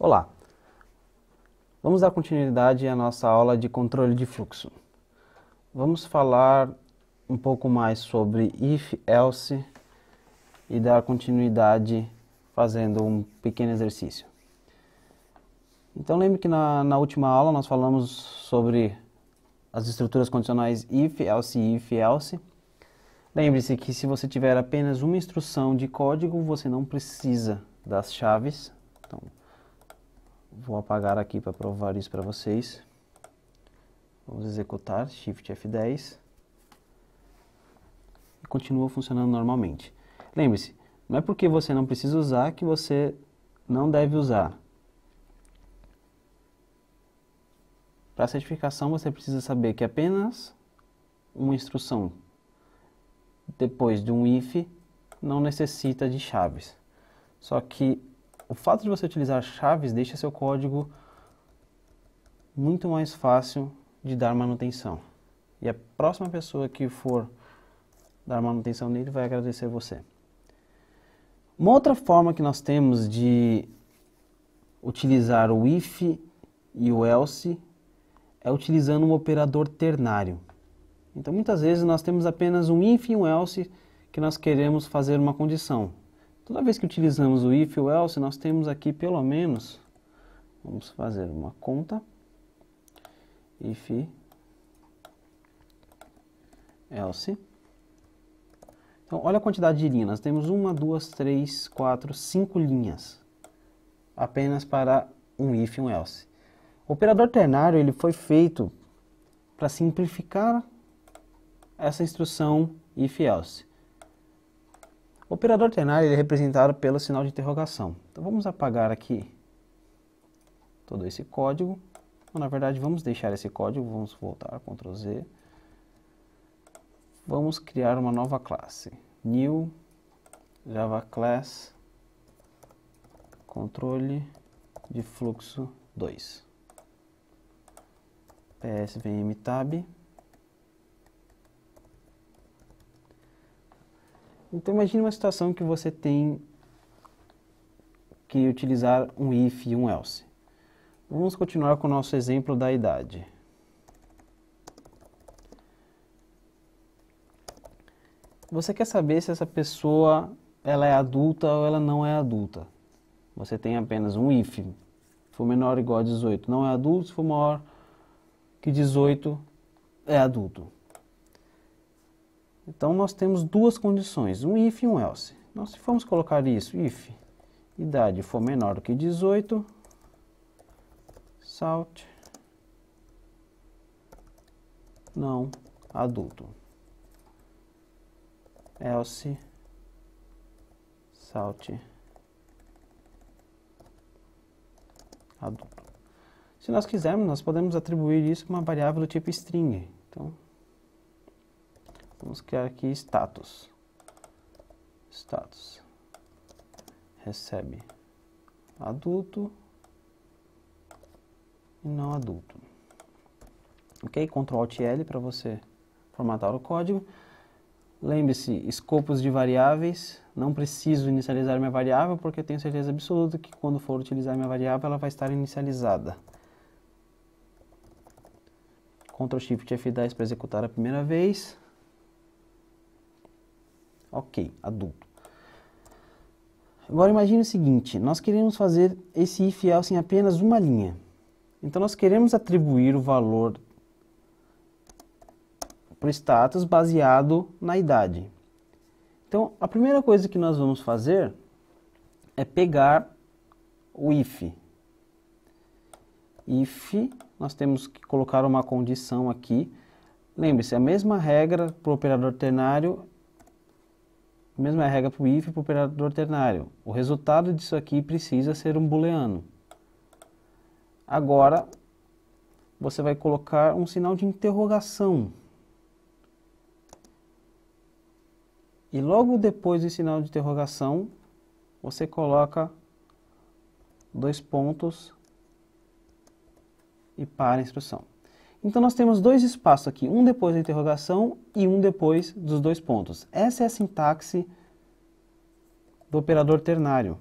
Olá, vamos dar continuidade à nossa aula de controle de fluxo. Vamos falar um pouco mais sobre if, else e dar continuidade fazendo um pequeno exercício. Então lembre que na última aula nós falamos sobre as estruturas condicionais if, else. Lembre-se que se você tiver apenas uma instrução de código, você não precisa das chaves. Então, vou apagar aqui para provar isso para vocês. Vamos executar, Shift F10. E continua funcionando normalmente. Lembre-se, não é porque você não precisa usar que você não deve usar. Para a certificação você precisa saber que apenas uma instrução depois de um if não necessita de chaves. Só que o fato de você utilizar chaves deixa seu código muito mais fácil de dar manutenção. E a próxima pessoa que for dar manutenção nele vai agradecer você. Uma outra forma que nós temos de utilizar o if e o else é utilizando um operador ternário. Então muitas vezes nós temos apenas um if e um else que nós queremos fazer uma condição. Toda vez que utilizamos o if e o else, nós temos aqui pelo menos, vamos fazer uma conta, if, else. Então olha a quantidade de linhas, nós temos 1, 2, 3, 4, 5 linhas, apenas para um if e um else. O operador ternário ele foi feito para simplificar essa instrução if, else. O operador ternário ele é representado pelo sinal de interrogação. Então vamos apagar aqui todo esse código. Ou, na verdade, vamos deixar esse código, vamos voltar, Ctrl Z. Vamos criar uma nova classe. New Java Class Controle de Fluxo 2. PSVM Tab. Então imagine uma situação que você tem que utilizar um if e um else. Vamos continuar com o nosso exemplo da idade. Você quer saber se essa pessoa ela é adulta ou ela não é adulta. Você tem apenas um if. Se for menor ou igual a 18 não é adulto, se for maior que 18 é adulto. Então nós temos duas condições, um if e um else. Então se formos colocar isso, if idade for menor do que 18, Salt não adulto. Else Salt adulto. Se nós quisermos, nós podemos atribuir isso a uma variável do tipo string. Então, vamos criar aqui status. Status recebe adulto e não adulto. Ok? Ctrl Alt L para você formatar o código. Lembre-se, escopos de variáveis. Não preciso inicializar minha variável porque tenho certeza absoluta que quando for utilizar minha variável ela vai estar inicializada. Ctrl Shift F10 para executar a primeira vez. Ok, adulto. Agora imagine o seguinte, nós queremos fazer esse if else em apenas uma linha. Então nós queremos atribuir o valor para o status baseado na idade. Então a primeira coisa que nós vamos fazer é pegar o if. If, nós temos que colocar uma condição aqui. Lembre-se, a mesma regra para o operador ternário, a mesma regra para o if e para o operador ternário. O resultado disso aqui precisa ser um booleano. Agora, você vai colocar um sinal de interrogação. E logo depois do sinal de interrogação, você coloca 2 pontos e para a instrução. Então nós temos 2 espaços aqui, um depois da interrogação e um depois dos 2 pontos. Essa é a sintaxe do operador ternário.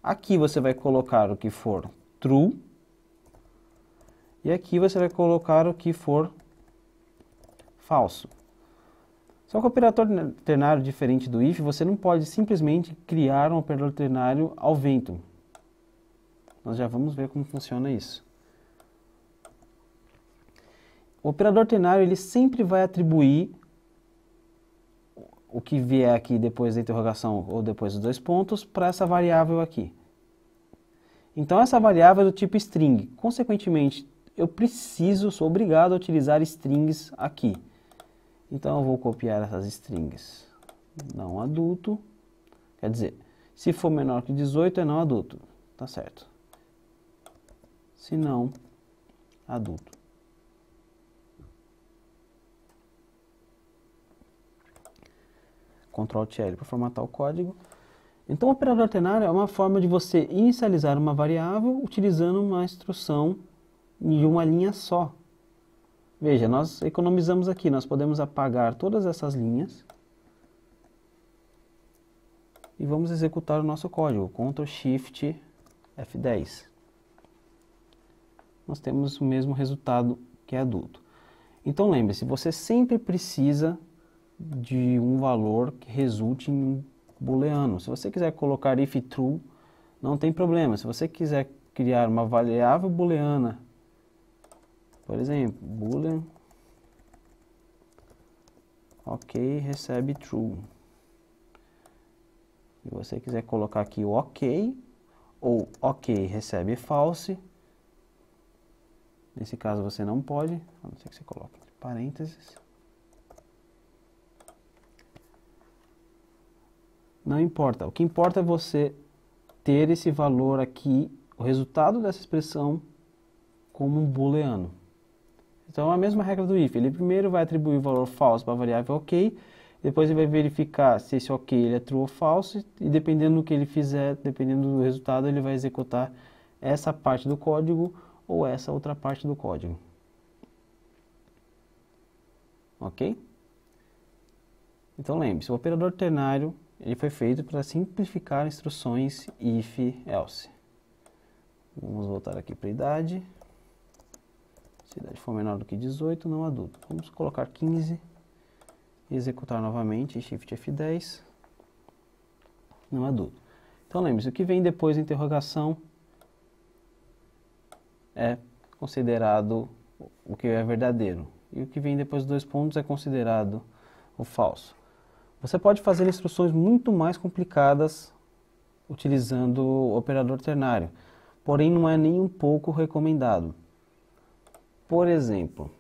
Aqui você vai colocar o que for true. E aqui você vai colocar o que for falso. Só que o operador ternário, diferente do if, você não pode simplesmente criar um operador ternário ao vento. Nós já vamos ver como funciona isso. O operador ternário ele sempre vai atribuir o que vier aqui depois da interrogação ou depois dos dois pontos para essa variável aqui. Então essa variável é do tipo string. Consequentemente, sou obrigado a utilizar strings aqui. Então eu vou copiar essas strings. Não adulto. Quer dizer, se for menor que 18 é não adulto. Tá certo. Se não, adulto. Ctrl+L para formatar o código. Então o operador ternário é uma forma de você inicializar uma variável utilizando uma instrução de uma linha só. Veja, nós economizamos aqui, nós podemos apagar todas essas linhas e vamos executar o nosso código, Ctrl+Shift F10. Nós temos o mesmo resultado que é adulto. Então lembre-se, você sempre precisa de um valor que resulte em um booleano. Se você quiser colocar if true, não tem problema. Se você quiser criar uma variável booleana, por exemplo, boolean, ok, recebe true. Se você quiser colocar aqui o ok, ou ok, recebe false, nesse caso você não pode, a não ser que você coloque entre parênteses. Não importa, o que importa é você ter esse valor aqui, o resultado dessa expressão, como um booleano. Então é a mesma regra do if, ele primeiro vai atribuir o valor false para a variável ok, depois ele vai verificar se esse ok ele é true ou false, e dependendo do que ele fizer, dependendo do resultado, ele vai executar essa parte do código ou essa outra parte do código. Ok? Então lembre-se, o operador ternário ele foi feito para simplificar instruções if, else. Vamos voltar aqui para a idade. Se a idade for menor do que 18, não adulto. Vamos colocar 15 e executar novamente, Shift F10, não adulto. Então lembre-se, o que vem depois da interrogação é considerado o que é verdadeiro. E o que vem depois dos dois pontos é considerado o falso. Você pode fazer instruções muito mais complicadas utilizando o operador ternário, porém não é nem um pouco recomendado. Por exemplo,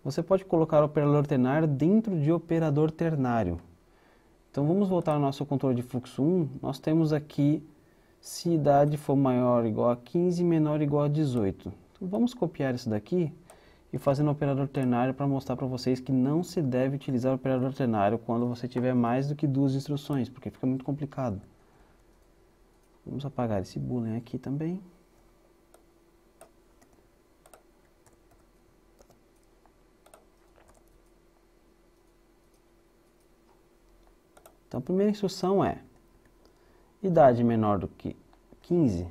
você pode colocar o operador ternário dentro de operador ternário. Então vamos voltar ao nosso controle de fluxo 1, nós temos aqui se idade for maior ou igual a 15 e menor ou igual a 18. Então vamos copiar isso daqui e fazer no operador ternário para mostrar para vocês que não se deve utilizar o operador ternário quando você tiver mais do que duas instruções, porque fica muito complicado. Vamos apagar esse boolean aqui também. Então a primeira instrução é idade menor do que 15.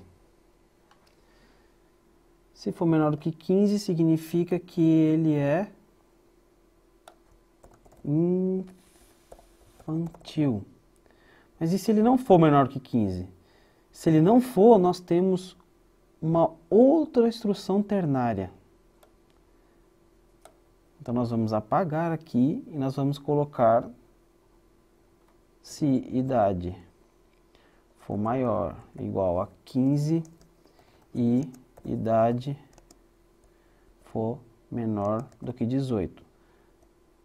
Se for menor do que 15, significa que ele é infantil. Mas e se ele não for menor do que 15? Se ele não for, nós temos uma outra instrução ternária. Então nós vamos apagar aqui e nós vamos colocar se idade for maior ou igual a 15 e idade for menor do que 18.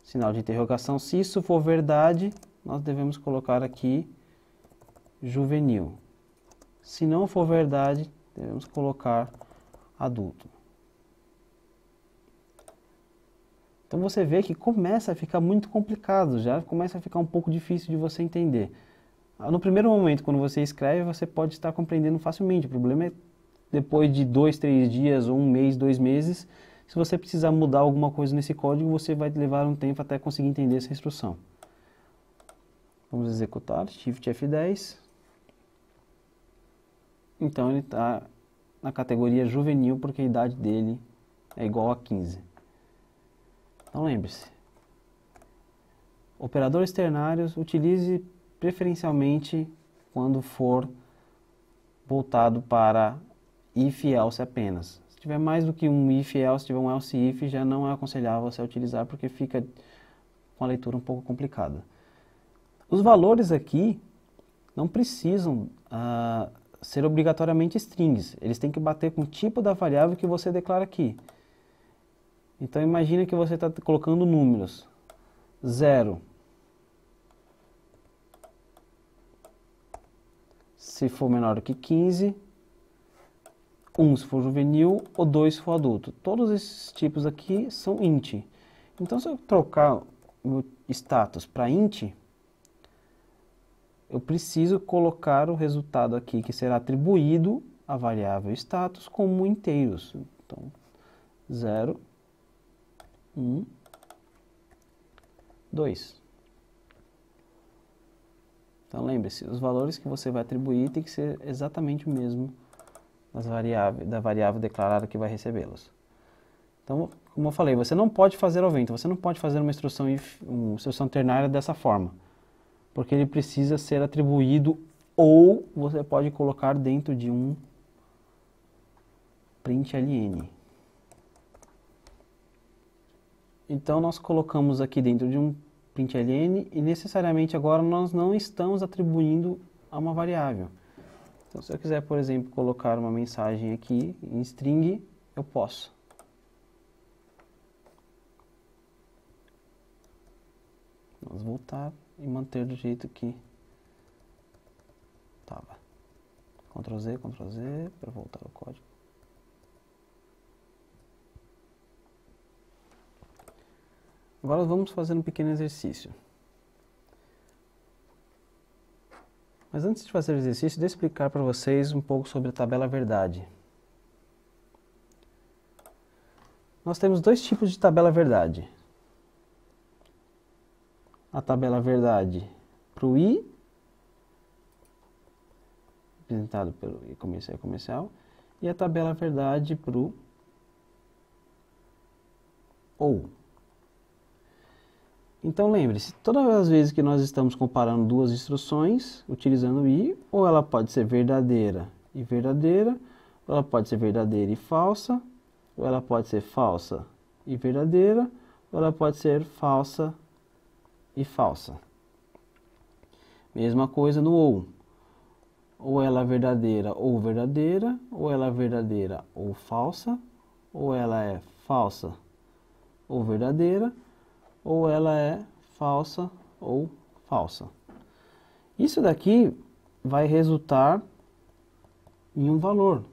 Sinal de interrogação. Se isso for verdade, nós devemos colocar aqui juvenil. Se não for verdade, devemos colocar adulto. Então você vê que começa a ficar muito complicado, já começa a ficar um pouco difícil de você entender. No primeiro momento, quando você escreve, você pode estar compreendendo facilmente. O problema é depois de 2, 3 dias, ou 1 mês, 2 meses, se você precisar mudar alguma coisa nesse código, você vai levar um tempo até conseguir entender essa instrução. Vamos executar, Shift F10. então ele está na categoria juvenil, porque a idade dele é igual a 15. Então lembre-se, operadores ternários utilize preferencialmente quando for voltado para if e else apenas. Se tiver mais do que um if e else, se tiver um else if, já não é aconselhável você utilizar, porque fica com a leitura um pouco complicada. Os valores aqui não precisam ser obrigatoriamente strings. Eles têm que bater com o tipo da variável que você declara aqui. Então imagine que você está colocando números. 0 se for menor do que 15, 1 se for juvenil ou 2 se for adulto. Todos esses tipos aqui são int. Então se eu trocar o status para int, eu preciso colocar o resultado aqui que será atribuído à variável status como inteiros. Então 0, 1, 2. Então lembre-se, os valores que você vai atribuir tem que ser exatamente o mesmo da variável declarada que vai recebê-los. Então, como eu falei, você não pode fazer ao vento, você não pode fazer uma instrução ternária dessa forma, porque ele precisa ser atribuído, ou você pode colocar dentro de um println. Então nós colocamos aqui dentro de um println e necessariamente agora nós não estamos atribuindo a uma variável. Então se eu quiser, por exemplo, colocar uma mensagem aqui em string, eu posso. Vamos voltar e manter do jeito que estava. Ctrl Z para voltar ao código. Agora vamos fazer um pequeno exercício. Mas antes de fazer o exercício, deixa eu explicar para vocês um pouco sobre a tabela verdade. Nós temos dois tipos de tabela verdade. A tabela verdade para o i, representado pelo i comercial, e a tabela verdade para o ou. Então lembre-se, todas as vezes que nós estamos comparando duas instruções, utilizando o i, ou ela pode ser verdadeira e verdadeira, ou ela pode ser verdadeira e falsa, ou ela pode ser falsa e verdadeira, ou ela pode ser falsa e falsa. Mesma coisa no ou. Ou ela é verdadeira, ou ela é verdadeira ou falsa, ou ela é falsa ou verdadeira, ou ela é falsa ou falsa. Isso daqui vai resultar em um valor.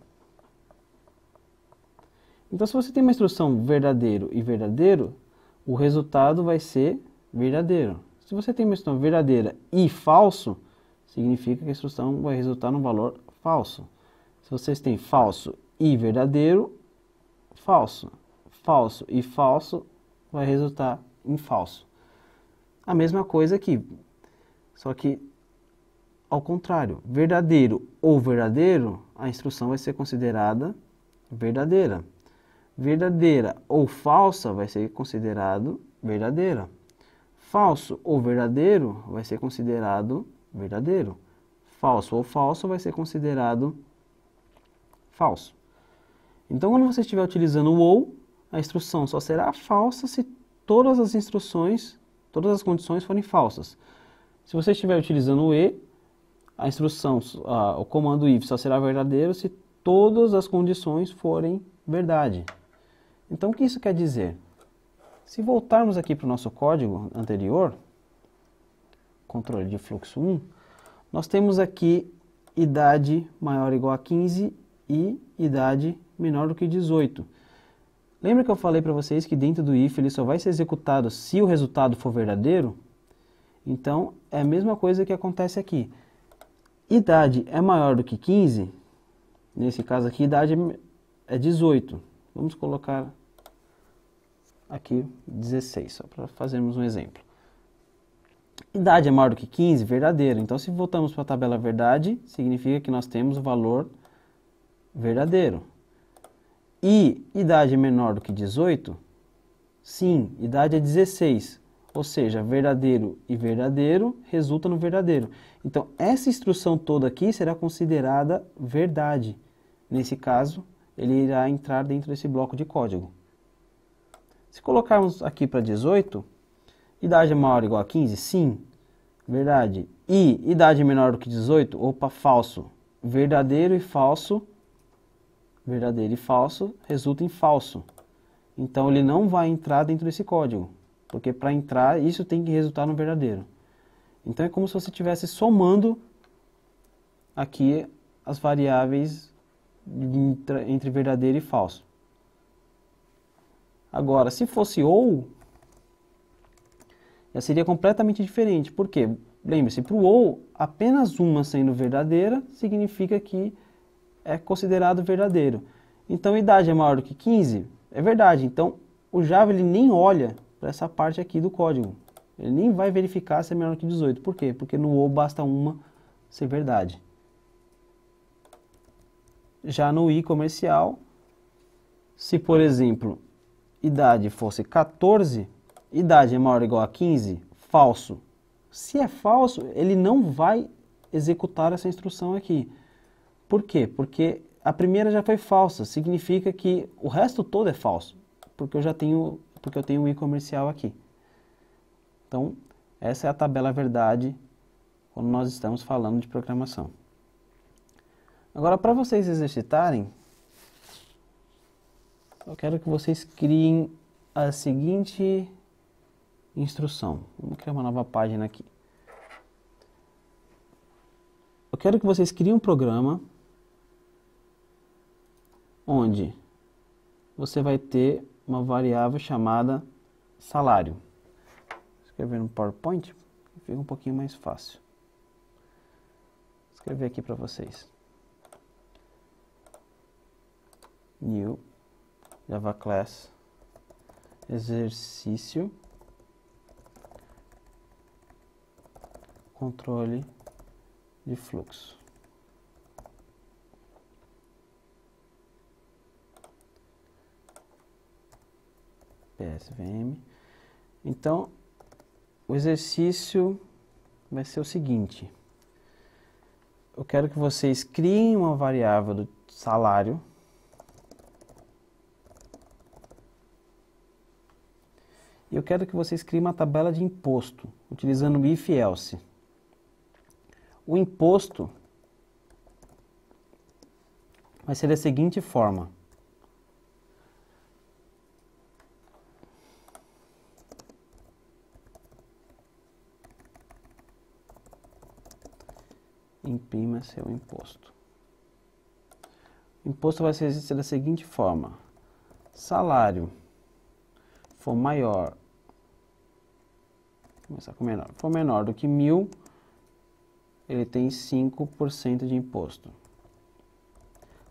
Então, se você tem uma instrução verdadeiro e verdadeiro, o resultado vai ser verdadeiro. Se você tem uma instrução verdadeira e falso, significa que a instrução vai resultar num valor falso. Se vocês têm falso e verdadeiro, falso. Falso e falso vai resultar em falso. A mesma coisa aqui, só que ao contrário, verdadeiro ou verdadeiro, a instrução vai ser considerada verdadeira. Verdadeira ou falsa vai ser considerado verdadeira. Falso ou verdadeiro vai ser considerado verdadeiro. Falso ou falso vai ser considerado falso. Então, quando você estiver utilizando o ou, a instrução só será falsa se todas as instruções, todas as condições forem falsas. Se você estiver utilizando o e, a instrução, o comando if só será verdadeiro se todas as condições forem verdade. Então, o que isso quer dizer? Se voltarmos aqui para o nosso código anterior, controle de fluxo 1, nós temos aqui idade maior ou igual a 15 e idade menor do que 18. Lembra que eu falei para vocês que dentro do if ele só vai ser executado se o resultado for verdadeiro? Então, é a mesma coisa que acontece aqui. Idade é maior do que 15, nesse caso aqui, idade é 18. Vamos colocar aqui 16, só para fazermos um exemplo. Idade é maior do que 15, verdadeiro. Então, se voltamos para a tabela verdade, significa que nós temos o valor verdadeiro. E idade é menor do que 18? Sim, idade é 16. Ou seja, verdadeiro e verdadeiro resulta no verdadeiro. Então, essa instrução toda aqui será considerada verdade. Nesse caso, ele irá entrar dentro desse bloco de código. Se colocarmos aqui para 18, idade é maior ou igual a 15? Sim, verdade. E idade é menor do que 18? Opa, falso. Verdadeiro e falso resulta em falso. Então ele não vai entrar dentro desse código, porque para entrar isso tem que resultar no verdadeiro. Então é como se você estivesse somando aqui as variáveis entre verdadeiro e falso. Agora, se fosse ou, já seria completamente diferente. Por quê? Lembre-se, para o ou, apenas uma sendo verdadeira significa que é considerado verdadeiro. Então, idade é maior do que 15? É verdade. Então, o Java ele nem olha para essa parte aqui do código. Ele nem vai verificar se é menor do que 18. Por quê? Porque no ou basta uma ser verdade. Já no i comercial, se por exemplo, idade fosse 14, idade é maior ou igual a 15, falso. Se é falso, ele não vai executar essa instrução aqui. Por quê? Porque a primeira já foi falsa, significa que o resto todo é falso, porque eu tenho o i comercial aqui. Então, essa é a tabela verdade quando nós estamos falando de programação. Agora, para vocês exercitarem, eu quero que vocês criem a seguinte instrução. Vamos criar uma nova página aqui. Eu quero que vocês criem um programa onde você vai ter uma variável chamada salário. Vou escrever no PowerPoint, fica um pouquinho mais fácil. Vou escrever aqui para vocês. New Java Class exercício controle de fluxo. PSVM. Então, o exercício vai ser o seguinte. Eu quero que vocês criem uma variável do salário e eu quero que vocês criem uma tabela de imposto utilizando o if else. O imposto vai ser da seguinte forma. Imprima seu imposto. O imposto vai ser da seguinte forma. Salário for maior, começar com menor, for menor do que 1.000, ele tem 5% de imposto.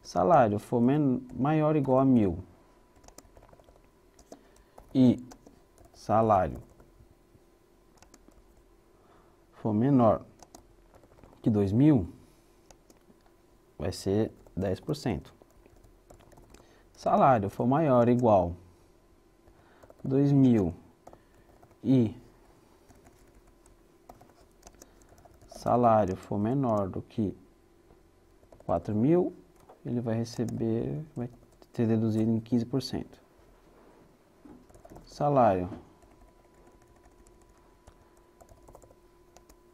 Salário for maior ou igual a 1.000 e salário for menor que 2.000, vai ser 10%. Salário for maior ou igual a 2.000 e salário for menor do que 4.000, ele vai ter deduzido em 15%. Salário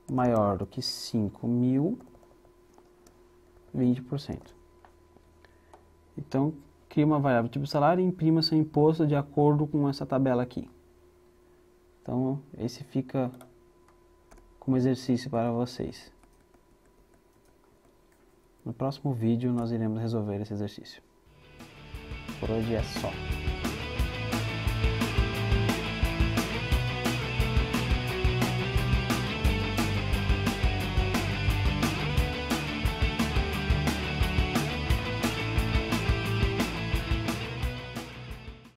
maior do que 5.000, 20%. Então, cria uma variável tipo salário e imprima seu imposto de acordo com essa tabela aqui. Então, esse fica como exercício para vocês. No próximo vídeo, nós iremos resolver esse exercício. Por hoje é só.